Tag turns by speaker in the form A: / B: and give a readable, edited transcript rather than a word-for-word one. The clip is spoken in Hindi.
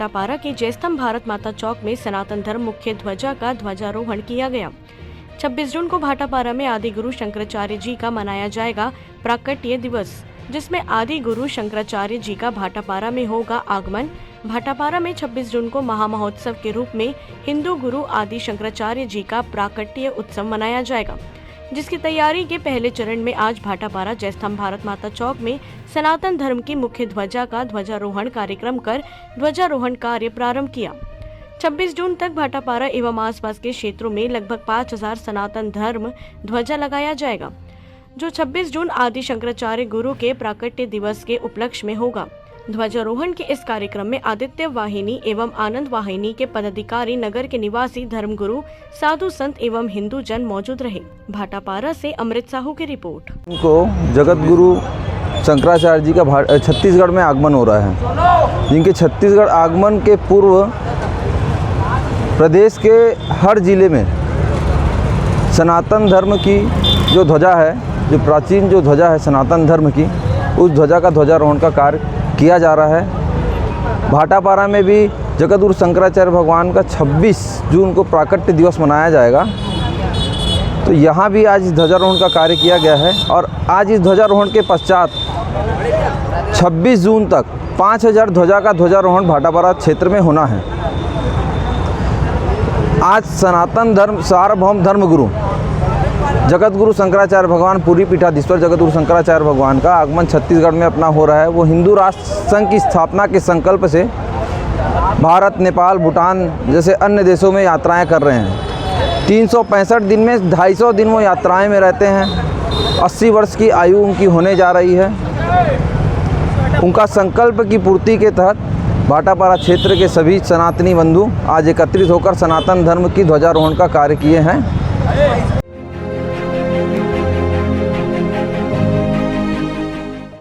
A: भाटापारा के जयस्तंभ भारत माता चौक में सनातन धर्म मुख्य ध्वजा का ध्वजारोहण किया गया। 26 जून को भाटापारा में आदि गुरु शंकराचार्य जी का मनाया जाएगा प्राकट्य दिवस, जिसमें आदि गुरु शंकराचार्य जी का भाटापारा में होगा आगमन। भाटापारा में 26 जून को महामहोत्सव के रूप में हिंदू गुरु आदि शंकराचार्य जी का प्राकट्य उत्सव मनाया जाएगा, जिसकी तैयारी के पहले चरण में आज भाटापारा जयस्तंभ भारत माता चौक में सनातन धर्म की मुख्य ध्वजा का ध्वजारोहण कार्यक्रम कर ध्वजारोहण कार्य प्रारंभ किया। 26 जून तक भाटापारा एवं आसपास के क्षेत्रों में लगभग 5000 सनातन धर्म ध्वजा लगाया जाएगा, जो 26 जून आदि शंकराचार्य गुरु के प्राकट्य दिवस के उपलक्ष्य में होगा। ध्वजारोहण के इस कार्यक्रम में आदित्य वाहिनी एवं आनंद वाहिनी के पदाधिकारी, नगर के निवासी, धर्मगुरु, साधु संत एवं हिंदू जन मौजूद रहे। भाटापारा से अमृत साहू की रिपोर्ट।
B: को जगत गुरु शंकराचार्य जी का छत्तीसगढ़ में आगमन हो रहा है, जिनके छत्तीसगढ़ आगमन के पूर्व प्रदेश के हर जिले में सनातन धर्म की जो ध्वजा है, जो प्राचीन जो ध्वजा है सनातन धर्म की, उस ध्वजा का ध्वजारोहण का कार्य किया जा रहा है। भाटापारा में भी जगतगुरु शंकराचार्य भगवान का 26 जून को प्राकट्य दिवस मनाया जाएगा, तो यहाँ भी आज इस ध्वजारोहण का कार्य किया गया है। और आज इस ध्वजारोहण के पश्चात 26 जून तक 5000 ध्वजा का ध्वजारोहण भाटापारा क्षेत्र में होना है। आज सनातन धर्म सार्वभौम धर्मगुरु जगतगुरु शंकराचार्य भगवान पूरी पीठाधीश्वर जगतगुरु शंकराचार्य भगवान का आगमन छत्तीसगढ़ में अपना हो रहा है। वो हिंदू राष्ट्र संघ की स्थापना के संकल्प से भारत, नेपाल, भूटान जैसे अन्य देशों में यात्राएं कर रहे हैं। 365 दिन में 250 दिन वो यात्राएं में रहते हैं। 80 वर्ष की आयु उनकी होने जा रही है। उनका संकल्प की पूर्ति के तहत भाटापारा क्षेत्र के सभी सनातनी बंधु आज एकत्रित होकर सनातन धर्म की ध्वजारोहण का कार्य किए हैं।